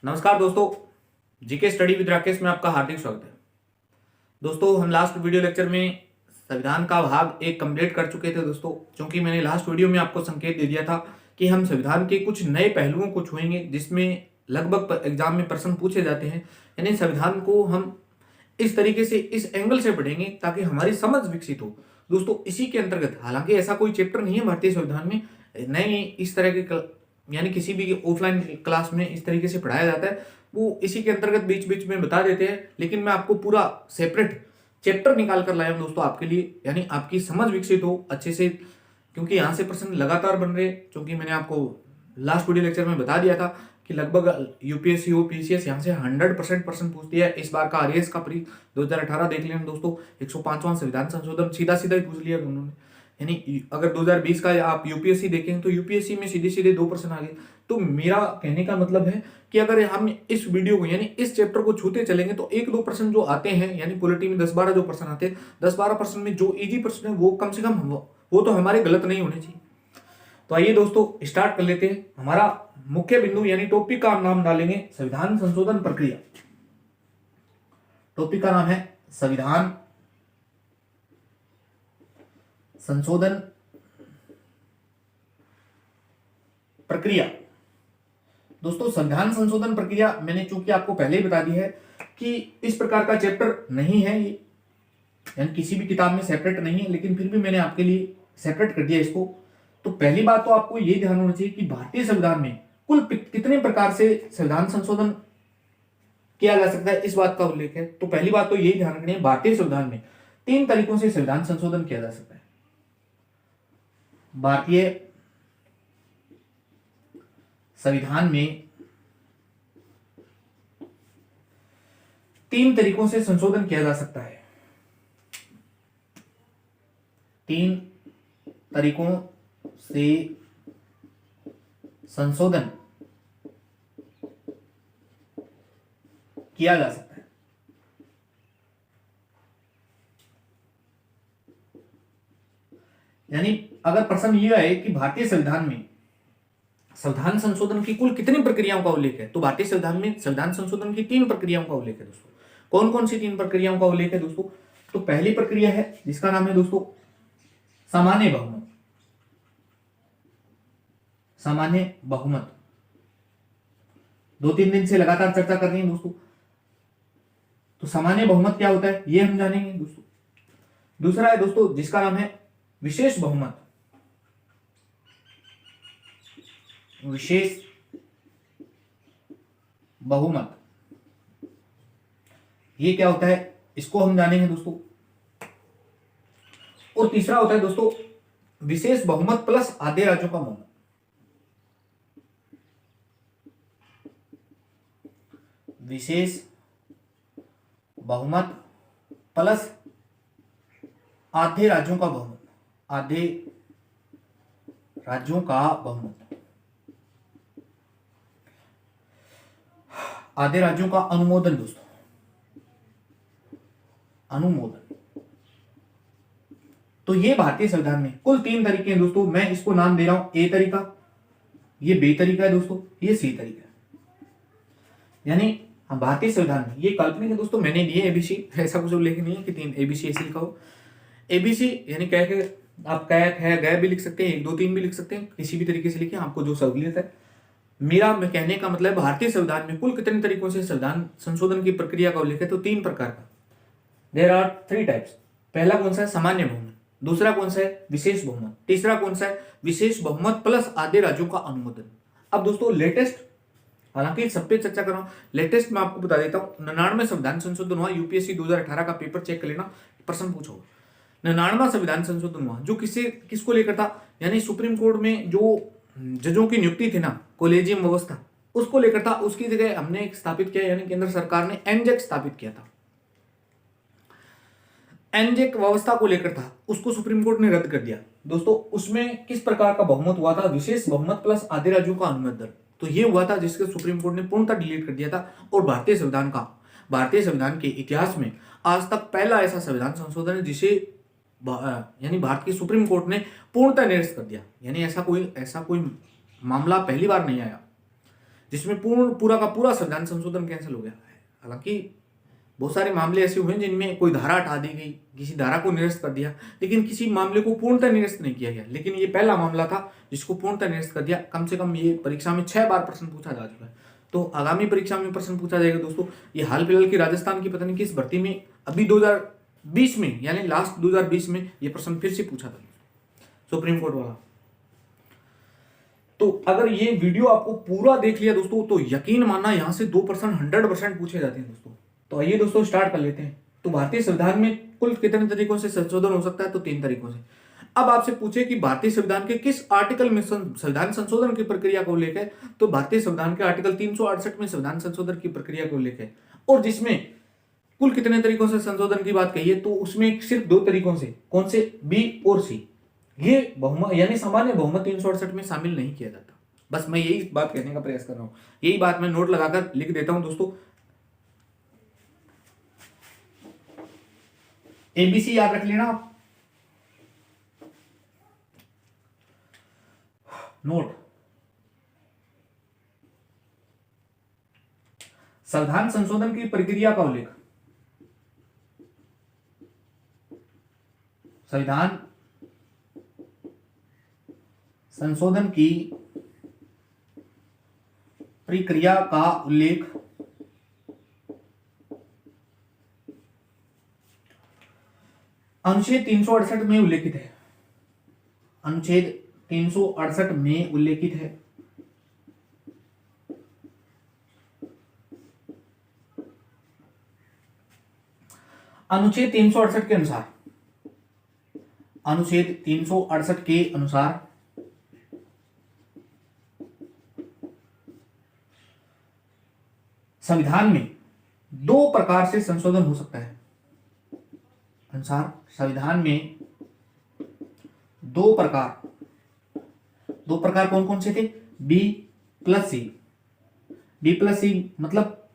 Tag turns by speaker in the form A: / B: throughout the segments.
A: नमस्कार दोस्तों, GK study with Rakesh में आपका हार्दिक स्वागत है। दोस्तों, हम लास्ट वीडियो लेक्चर में संविधान का भाग एक कंप्लीट कर चुके थे दोस्तों। क्योंकि मैंने लास्ट वीडियो में आपको संकेत दे दिया था कि हम संविधान के कुछ नए पहलुओं को छुएंगे जिसमें लगभग एग्जाम में प्रश्न पूछे जाते हैं। यानी संविधान को हम इस तरीके से, इस एंगल से पढ़ेंगे ताकि हमारी समझ विकसित हो। दोस्तों, इसी के अंतर्गत हालांकि ऐसा कोई चैप्टर नहीं है भारतीय संविधान में, नए इस तरह के यानी किसी भी ऑफलाइन क्लास में इस तरीके से पढ़ाया जाता है, वो इसी के अंतर्गत बीच बीच में बता देते हैं। लेकिन मैं आपको पूरा सेपरेट चैप्टर निकाल कर लाया हूं दोस्तों आपके लिए, यानी आपकी समझ विकसित हो अच्छे से। क्योंकि यहाँ से प्रश्न लगातार बन रहे, क्योंकि मैंने आपको लास्ट वीडियो लेक्चर में बता दिया था कि लगभग यूपीएससी हो पीसीएस यहाँ से 100% प्रश्न पूछती है। इस बार का आरएएस का परी 2018 देख लेना दोस्तों, 105वां संविधान संशोधन सीधा सीधा ही पूछ लिया उन्होंने। यानी अगर 2020 का आप यूपीएससी देखें तो यूपीएससी में सीधे सीधे 2 प्रश्न आ गए। तो मेरा कहने का मतलब है कि अगर हम इस वीडियो को यानी इस चैप्टर को छूते चलेंगे तो 1-2 प्रश्न जो आते हैं, यानी पॉलिटी में 10-12 जो प्रश्न आते हैं, 10-12 प्रश्न में जो इजी प्रश्न है वो कम से कम वो तो हमारे गलत नहीं होने चाहिए। तो आइए दोस्तों स्टार्ट कर लेते हैं। हमारा मुख्य बिंदु यानी टॉपिक का नाम डालेंगे संविधान संशोधन प्रक्रिया। टॉपिक का नाम है संविधान संशोधन प्रक्रिया। दोस्तों, संविधान संशोधन प्रक्रिया मैंने चूंकि आपको पहले ही बता दी है कि इस प्रकार का चैप्टर नहीं है ये, यानी किसी भी किताब में सेपरेट नहीं है, लेकिन फिर भी मैंने आपके लिए सेपरेट कर दिया इसको। तो पहली बात तो आपको ये ध्यान होना चाहिए कि भारतीय संविधान में कुल कितने प्रकार से संविधान संशोधन किया जा सकता है, इस बात का उल्लेख है। तो पहली बात तो यही ध्यान रखनी है, भारतीय संविधान में 3 तरीकों से संविधान संशोधन किया जा सकता है। भारतीय संविधान में 3 तरीकों से संशोधन किया जा सकता है। 3 तरीकों से संशोधन किया जा सकता है। यानी अगर प्रश्न यह है कि भारतीय संविधान में संविधान संशोधन की कुल कितनी प्रक्रियाओं का उल्लेख है, तो भारतीय संविधान में संविधान संशोधन की 3 प्रक्रियाओं का उल्लेख है दोस्तों। कौन कौन सी 3 प्रक्रियाओं का उल्लेख है दोस्तों? तो पहली प्रक्रिया है जिसका नाम है दोस्तों सामान्य बहुमत। सामान्य बहुमत 2-3 दिन से लगातार चर्चा कर रही है दोस्तों। तो सामान्य बहुमत क्या होता है ये हम जानेंगे दोस्तों। दूसरा है दोस्तों जिसका नाम है विशेष बहुमत। विशेष बहुमत ये क्या होता है इसको हम जानेंगे दोस्तों। और तीसरा होता है दोस्तों विशेष बहुमत प्लस आधे राज्यों का बहुमत। विशेष बहुमत प्लस आधे राज्यों का बहुमत। आधे राज्यों का बहुमत, आधे राज्यों का अनुमोदन दोस्तों, अनुमोदन। तो ये भारतीय संविधान में कुल 3 तरीके हैं दोस्तों। मैं इसको नाम दे रहा हूं ए तरीका, ये बी तरीका है दोस्तों, ये सी तरीका है। यानी हम भारतीय संविधान में, ये काल्पनिक है दोस्तों, मैंने दिए एबीसी, ऐसा कुछ उल्लेख नहीं है कि 3 एबीसी ऐसे लिखा हो। एबीसी यानी कह के आप कह है गए भी लिख सकते हैं, 1 2 3 भी लिख सकते हैं, किसी भी तरीके से लिखिए, आपको जो सहूलियत है। मेरा कहने का मतलब भारतीय संविधान में कुल कितने तरीकों से संविधान संशोधन की प्रक्रिया का उल्लेख है, तो 3 प्रकार का। There are 3 types. पहला कौन सा है? सामान्य बहुमत। दूसरा कौन सा है? विशेष बहुमत। तीसरा कौन सा है? विशेष बहुमत प्लस आधे राज्यों का अनुमोदन। अब दोस्तों लेटेस्ट, हालांकि सब पे चर्चा कर रहा हूं, लेटेस्ट मैं आपको बता देता हूं। 99वां संविधान संशोधन हुआ, यूपीएससी 2018 का पेपर चेक कर लेना, प्रश्न पूछो। 99वां संविधान संशोधन हुआ जो किसको लेकर था, यानी सुप्रीम कोर्ट में जो जजों की नियुक्ति थी ना, कॉलेजियम व्यवस्था, उसको लेकर था। उसकी जगह हमने एक स्थापित किया, यानी केंद्र सरकार ने एनजेक स्थापित किया था। एनजेक व्यवस्था को लेकर था, उसको सुप्रीम कोर्ट ने रद्द कर दिया दोस्तों। उसमें किस प्रकार का बहुमत हुआ था? विशेष बहुमत प्लस आधे राज्यों का अनुमोदन। तो ये हुआ था जिसके सुप्रीम कोर्ट ने पूर्णतः डिलीट कर दिया था। और भारतीय संविधान के इतिहास में आज तक पहला ऐसा संविधान संशोधन है जिसे यानी भारत की सुप्रीम कोर्ट ने पूर्णतः निरस्त कर दिया। यानी ऐसा कोई मामला पहली बार नहीं आया। जिसमें पूरा का पूरा संविधान संशोधन कैंसिल हो गया है। हालांकि बहुत सारे मामले ऐसे हुए जिनमें कोई धारा हटा दी गई, किसी धारा को निरस्त कर दिया, लेकिन किसी मामले को पूर्णतः निरस्त नहीं किया गया। लेकिन ये पहला मामला था जिसको पूर्णतः निरस्त कर दिया। कम से कम ये परीक्षा में 6 बार प्रश्न पूछा जा चुका है। तो आगामी परीक्षा में प्रश्न पूछा जाएगा दोस्तों। ये हाल फिलहाल की राजस्थान की पता नहीं किस भर्ती में अभी 2020 में, यानी लास्ट 2020 में ये प्रश्न फिर से पूछा था सुप्रीम कोर्ट वाला। तो अगर ये वीडियो आपको पूरा देख लिया दोस्तों तो यकीन मानना यहां से 2% 100% पूछे जाते हैं दोस्तों। तो आइए दोस्तों स्टार्ट कर लेते हैं। तो भारतीय संविधान में कुल कितने तरीकों से संशोधन हो सकता है? तो 3 तरीकों से। अब आपसे पूछे कि भारतीय संविधान के किस आर्टिकल में संविधान संशोधन की प्रक्रिया को लेकर, तो भारतीय संविधान के आर्टिकल 368 में संविधान संशोधन की प्रक्रिया को लेकर, और जिसमें कुल कितने तरीकों से संशोधन की बात कही है, तो उसमें सिर्फ 2 तरीकों से। कौन से? बी और सी। ये बहुमत यानी सामान्य बहुमत 368 में शामिल नहीं किया जाता। बस मैं यही बात कहने का प्रयास कर रहा हूं, यही बात मैं नोट लगाकर लिख देता हूं दोस्तों। एबीसी याद रख लेना आप। नोट, संविधान संशोधन की प्रक्रिया का उल्लेख, संविधान संशोधन की प्रक्रिया का उल्लेख अनुच्छेद 368 में उल्लेखित है। अनुच्छेद 368 में उल्लेखित है। अनुच्छेद 368 के अनुसार, अनुच्छेद 368 के अनुसार संविधान में 2 प्रकार से संशोधन हो सकता है। अनुसार संविधान में 2 प्रकार कौन कौन से थे? बी प्लस सी। बी प्लस सी मतलब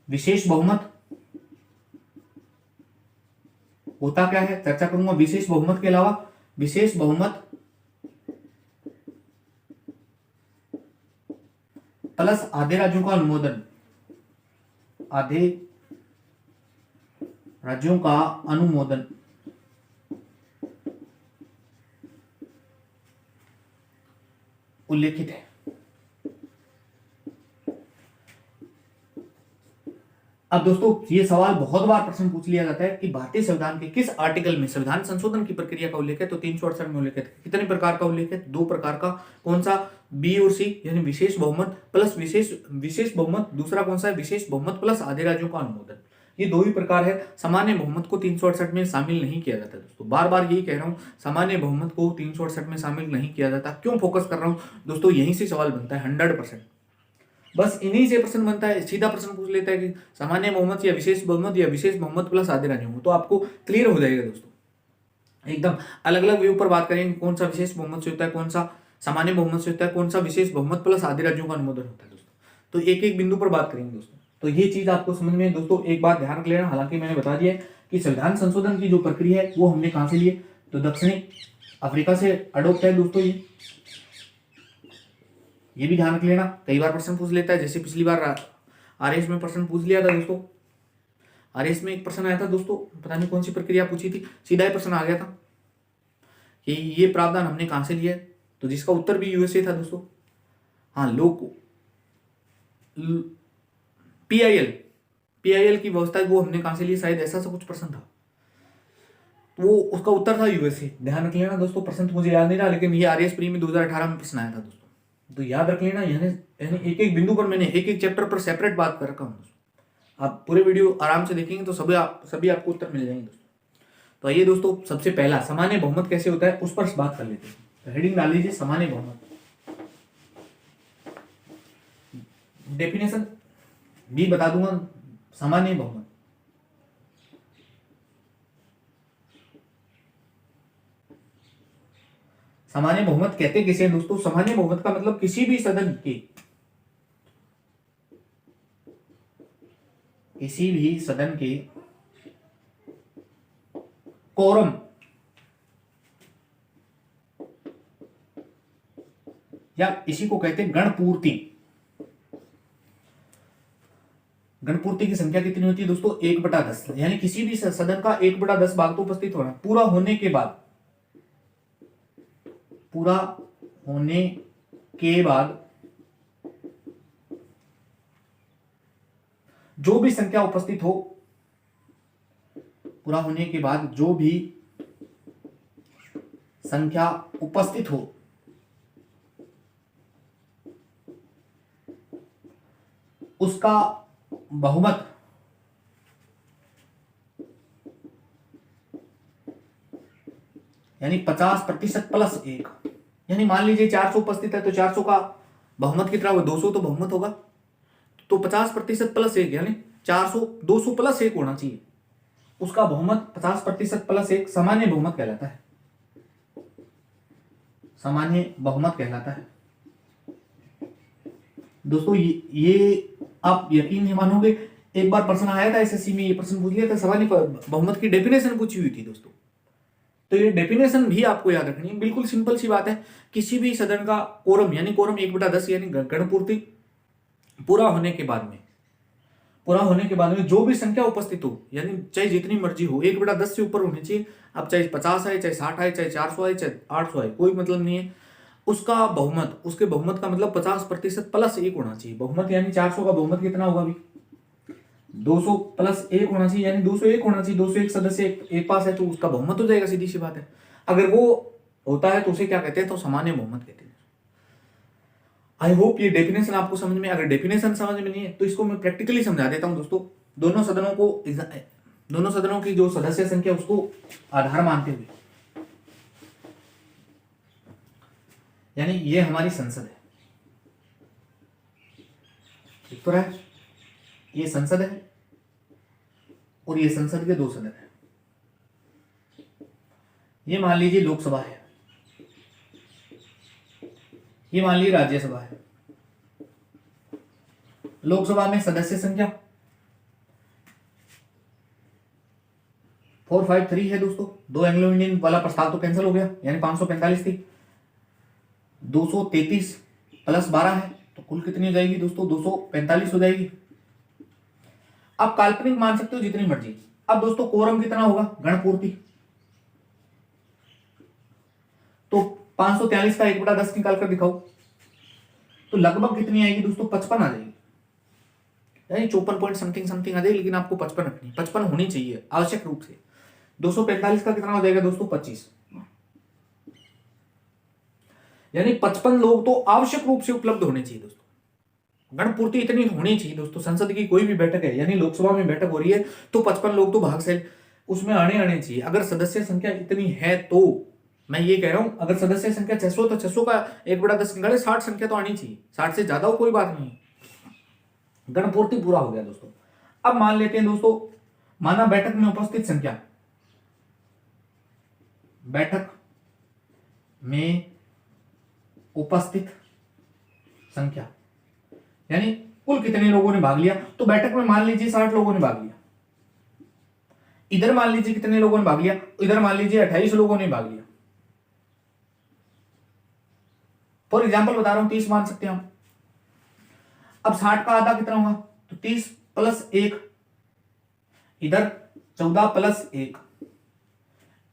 A: विशेष बहुमत होता क्या है, चर्चा करूंगा। विशेष बहुमत के अलावा विशेष बहुमत प्लस आधे राज्यों का अनुमोदन, आधे राज्यों का अनुमोदन, उल्लेखित है। अब दोस्तों ये सवाल बहुत बार प्रश्न पूछ लिया जाता है कि भारतीय संविधान के किस आर्टिकल में संविधान संशोधन की प्रक्रिया का उल्लेख है? तो 368 में उल्लेख है। कितने प्रकार का उल्लेख है? 2 प्रकार का। कौन सा? बी और सी, यानी विशेष बहुमत प्लस विशेष बहुमत। दूसरा कौन सा है? विशेष बहुमत प्लस आधे राज्यों का अनुमोदन। ये 2 ही प्रकार है। सामान्य बहुमत को 368 में शामिल नहीं किया जाता दोस्तों। बार बार यही कह रहा हूं, सामान्य बहुमत को 368 में शामिल नहीं किया जाता। क्यों फोकस कर रहा हूं दोस्तों? यहीं से सवाल बनता है 100%। बस इन्हीं से प्रश्न बनता है। सीधा प्रश्न पूछ लेता है कि सामान्य बहुमत या विशेष बहुमत या विशेष बहुमत प्लस आधे राज्यों, तो आपको क्लियर हो जाएगा दोस्तों। एकदम अलग अलग व्यू पर बात करेंगे, कौन सा विशेष बहुमत से होता है, कौन सा सामान्य बहुमत से होता है, कौन सा विशेष बहुमत प्लस आधे राज्यों का अनुमोदन होता है दोस्तों। तो एक एक बिंदु पर बात करेंगे दोस्तों। तो ये चीज आपको समझ में दोस्तों। एक बात ध्यान रख लेना, हालांकि मैंने बता दिया कि संविधान संशोधन की जो प्रक्रिया है वो हमने कहां से लिए, तो दक्षिणी अफ्रीका से अडोप्ट है दोस्तों। ये भी ध्यान रख लेना, कई बार प्रश्न पूछ लेता है। जैसे पिछली बार आरएस में प्रश्न पूछ लिया था दोस्तों। आरएस में एक प्रश्न आया था दोस्तों, पता नहीं कौन सी प्रक्रिया पूछी थी, सीधा ही प्रश्न आ गया था कि ये प्रावधान हमने कहां से लिया है, तो जिसका उत्तर भी यूएसए था दोस्तों। हाँ, लोग पीआईएल की व्यवस्था वो हमने कहां से ली, शायद ऐसा सा कुछ प्रश्न था, वो उसका उत्तर था यूएसए। ध्यान रख लेना दोस्तों। प्रश्न तो मुझे याद नहीं रहा, लेकिन ये आरएस प्री में 2018 में प्रश्न आया था दोस्तों। तो याद रख लेना, यानी एक एक बिंदु पर मैंने एक एक चैप्टर पर सेपरेट बात कर रखा हूं दोस्तों। आप पूरे वीडियो आराम से देखेंगे तो सभी आपको उत्तर मिल जाएंगे दोस्तों। तो आइए दोस्तों, सबसे पहला सामान्य बहुमत कैसे होता है उस पर बात कर लेते हैं। तो हेडिंग डाल लीजिए सामान्य बहुमत। डेफिनेशन भी बता दूंगा। सामान्य बहुमत सामान्य बहुमत कहते किसे हैं दोस्तों? सामान्य बहुमत का मतलब किसी भी सदन के कोरम या इसी को कहते हैं गणपूर्ति। गणपूर्ति की संख्या कितनी होती है दोस्तों? 1/10। यानी किसी भी सदन का 1/10 भाग तो उपस्थित होना। पूरा होने के बाद जो भी संख्या उपस्थित हो, पूरा होने के बाद जो भी संख्या उपस्थित हो उसका बहुमत यानी 50% प्लस 1। यानी मान लीजिए 400 उपस्थित है तो 400 का बहुमत कितना होगा? 200 तो बहुमत होगा, तो 50% प्लस 1 यानी 400 200 प्लस 1 होना चाहिए। उसका बहुमत 50% प्लस 1 सामान्य बहुमत कहलाता है। सामान्य बहुमत कहलाता है दोस्तों। ये आप यकीन नहीं मानोगे, एक बार प्रश्न आया था एसएससी में, ये प्रश्न पूछ लिया था, सामान्य बहुमत की डेफिनेशन पूछी हुई थी दोस्तों। तो ये डेफिनेशन भी आपको याद रखनी है। बिल्कुल सिंपल सी बात है, किसी भी सदन का कोरम यानी कोरम 1/10 यानी गणपूर्ति पूरा होने के बाद में जो भी संख्या उपस्थित हो, यानी चाहे जितनी मर्जी हो, 1/10 से ऊपर होनी चाहिए। अब चाहे 50 आए, चाहे 60 आए, चाहे 400 आए, चाहे 800 आए, कोई मतलब नहीं है। उसका बहुमत, उसके बहुमत का मतलब 50% प्लस 1 होना चाहिए। बहुमत यानी 400 का बहुमत कितना होगा अभी? 200 प्लस 1 होना चाहिए, यानी 201 होना चाहिए। 201 सदस्य एक पास है तो उसका बहुमत हो जाएगा, सीधी सी बात है। अगर वो होता है तो उसे क्या कहते हैं? तो सामान्य बहुमत कहते हैं। आई होप ये डेफिनेशन आपको समझ में, अगर डेफिनेशन समझ में नहीं है तो इसको मैं प्रैक्टिकली समझा देता हूं दोस्तों। दोनों सदनों की जो सदस्य संख्या उसको आधार मानते हुए, यानी ये हमारी संसद है, ठीक तो है? ये संसद है और ये संसद के 2 सदन है। ये मान लीजिए लोकसभा है, ये मान लीजिए राज्यसभा है। लोकसभा में सदस्य संख्या 453 है दोस्तों। 2 एंग्लो इंडियन वाला प्रस्ताव तो कैंसिल हो गया, यानी 545 थी। 233 प्लस 12 है तो कुल कितनी हो जाएगी दोस्तों? 245 हो जाएगी। आप काल्पनिक मान सकते हो जितनी मर्जी। अब दोस्तों कोरम कितना होगा? गणपूर्ति तो 543 का 1/10 निकाल कर दिखाओ तो लगभग कितनी आएगी दोस्तों? 55 आ जाएगी, यानी 54 पॉइंट समथिंग आ जाएगी। लेकिन आपको 55 रखनी, 55 होनी चाहिए आवश्यक रूप से। 245 का कितना हो जाएगा दोस्तों? 25, यानी 55 लोग तो आवश्यक रूप से उपलब्ध होने चाहिए दोस्तों। गणपूर्ति इतनी होनी चाहिए दोस्तों। संसद की कोई भी बैठक है, यानी लोकसभा में बैठक हो रही है तो 55 लोग तो भाग से उसमें आने चाहिए। अगर सदस्य संख्या इतनी है तो मैं ये कह रहा हूं, अगर सदस्य संख्या 600 तो 600 का 1/10 निकाले, 60 संख्या तो आनी चाहिए। 60 से ज्यादा हो कोई बात नहीं। गणपूर्ति पूरा हो गया दोस्तों। अब मान लेते हैं दोस्तों, माना बैठक में उपस्थित संख्या, बैठक में उपस्थित संख्या यानी कुल कितने लोगों ने भाग लिया। तो बैठक में मान लीजिए 60 लोगों ने भाग लिया, इधर मान लीजिए कितने लोगों ने भाग लिया, इधर मान लीजिए 28 लोगों ने भाग लिया। फॉर एग्जाम्पल बता रहा हूं, 30 मान सकते हैं हम। अब 60 का आधा कितना होगा? तो 30 प्लस 1, इधर 14 प्लस 1,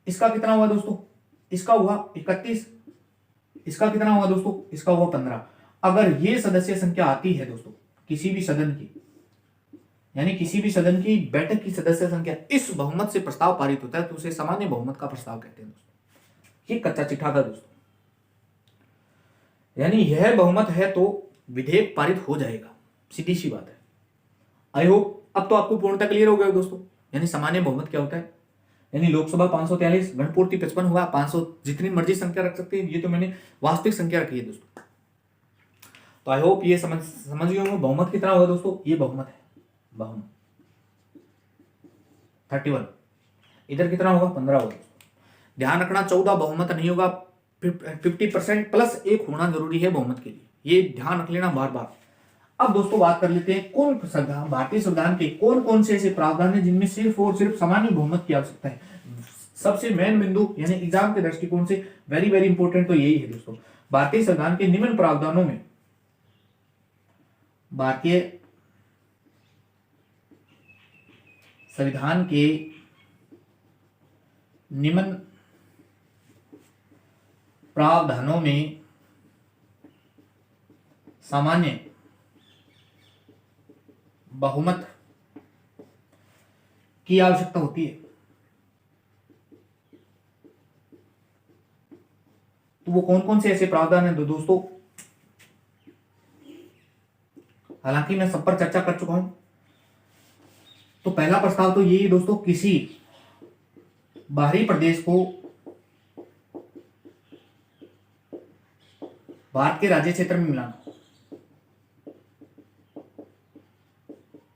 A: इसका कितना हुआ दोस्तों? इसका हुआ 31, इसका कितना हुआ दोस्तों? इसका हुआ 15। अगर ये सदस्य संख्या आती है दोस्तों किसी भी सदन की, यानी किसी भी सदन की बैठक की सदस्य संख्या इस बहुमत से प्रस्ताव पारित होता है तो उसे सामान्य बहुमत का प्रस्ताव कहते हैं दोस्तों। ये कच्चा चिट्ठा था दोस्तों, यानी यह बहुमत है तो विधेयक पारित हो जाएगा, सीधी सी बात है। आई होप अब तो आपको पूर्णतः क्लियर हो गया दोस्तों। यानी सामान्य बहुमत क्या होता है, यानी लोकसभा 543, गणपूर्ति 55 हुआ। 500 जितनी मर्जी संख्या रख सकते हैं, ये तो मैंने वास्तविक संख्या रखी है दोस्तों। तो आई होप ये समझ गए होंगे। बहुमत कितना होगा दोस्तों? ये बहुमत है, बहुमत 31। इधर कितना होगा? 15 होगा। ध्यान रखना 14 बहुमत नहीं होगा, 50% प्लस 1 होना जरूरी है बहुमत के लिए, ये ध्यान रख लेना बार बार। अब दोस्तों बात कर लेते हैं कौन भारतीय संविधान के कौन कौन से ऐसे प्रावधान है जिनमें सिर्फ और सिर्फ सामान्य बहुमत की आवश्यकता है। सबसे मेन बिंदु यानी एग्जाम के दृष्टिकोण से वेरी वेरी इंपॉर्टेंट तो यही है दोस्तों। भारतीय संविधान के निम्न प्रावधानों में भारतीय संविधान के निम्न प्रावधानों में सामान्य बहुमत की आवश्यकता होती है। तो वो कौन कौन से ऐसे प्रावधान हैं? तो दोस्तों, हालांकि मैं सब पर चर्चा कर चुका हूं, तो पहला प्रस्ताव तो यही दोस्तों, किसी बाहरी प्रदेश को भारत के राज्य क्षेत्र में मिलाना,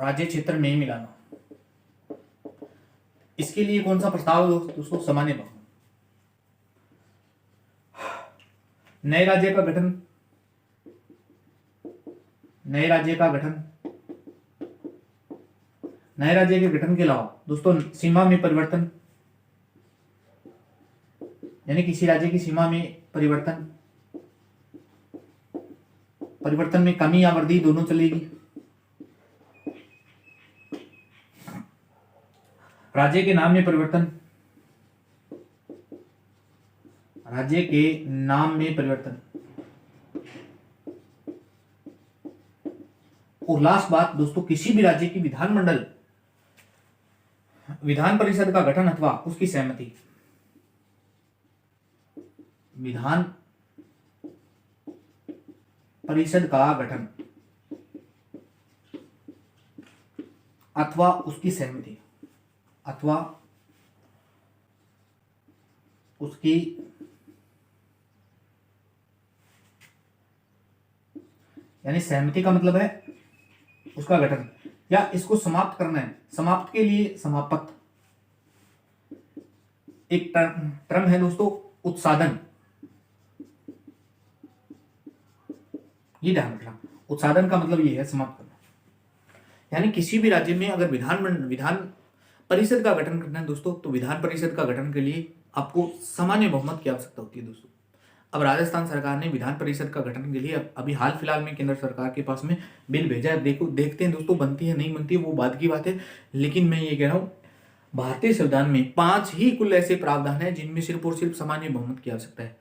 A: राज्य क्षेत्र में मिलाना। इसके लिए कौन सा प्रस्ताव है दोस्तों? सामान्य बहुमत। नए राज्य का गठन, नए राज्य का गठन, नए राज्य के गठन के अलावा दोस्तों सीमा में परिवर्तन, यानी किसी राज्य की सीमा में परिवर्तन, परिवर्तन में कमी या वृद्धि दोनों चलेगी। राज्य के नाम में परिवर्तन, राज्य के नाम में परिवर्तन। और लास्ट बात दोस्तों, किसी भी राज्य की विधानमंडल, विधान परिषद का गठन अथवा उसकी सहमति, विधान परिषद का गठन अथवा उसकी सहमति, अथवा उसकी यानी सहमति का मतलब है उसका गठन, या इसको समाप्त करना है। समाप्त के लिए समापक एक टर्म है दोस्तों, उत्सादन। ये ध्यान रखना, उत्सादन का मतलब ये है समाप्त करना। यानी किसी भी राज्य में अगर विधान परिषद का गठन करना है दोस्तों, तो विधान परिषद का गठन के लिए आपको सामान्य बहुमत की आवश्यकता होती है दोस्तों। अब राजस्थान सरकार ने विधान परिषद का गठन के लिए अभी हाल फिलहाल में केंद्र सरकार के पास में बिल भेजा है। देखते हैं दोस्तों, बनती है नहीं बनती है वो बात की बात है। लेकिन मैं ये कह रहा हूँ, भारतीय संविधान में 5 ही कुल ऐसे प्रावधान है जिनमें सिर्फ और सिर्फ सामान्य बहुमत की आवश्यकता है।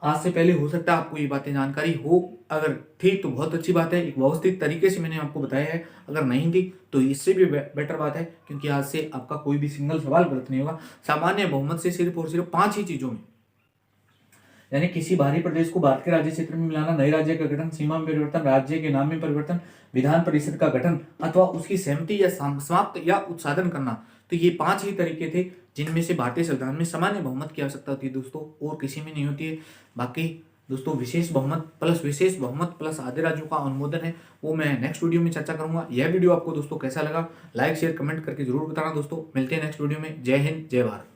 A: आज से पहले हो सकता है आपको ये बातें जानकारी हो, अगर थी तो बहुत अच्छी बात है, एक व्यवस्थित तरीके से मैंने आपको बताया है। अगर नहीं थी तो इससे भी बेटर बात है, क्योंकि आज से आपका कोई भी सिंगल सवाल गलत नहीं होगा। सामान्य बहुमत से सिर्फ और सिर्फ 5 ही चीजों में, यानी किसी बाहरी प्रदेश को भारत के राज्य क्षेत्र में मिलाना, नए राज्य का गठन, सीमा में परिवर्तन, राज्य के नाम में परिवर्तन, विधान परिषद का गठन अथवा उसकी सहमति या समाप्त या उत्सादन करना। तो ये 5 ही तरीके थे जिनमें से भारतीय संविधान में सामान्य बहुमत की आवश्यकता होती है दोस्तों, और किसी में नहीं होती है। बाकी दोस्तों विशेष बहुमत प्लस आधे राज्यों का अनुमोदन है, वो मैं नेक्स्ट वीडियो में चर्चा करूंगा। यह वीडियो आपको दोस्तों कैसा लगा, लाइक शेयर कमेंट करके जरूर बताना दोस्तों। मिलते हैं नेक्स्ट वीडियो में। जय हिंद, जय भारत।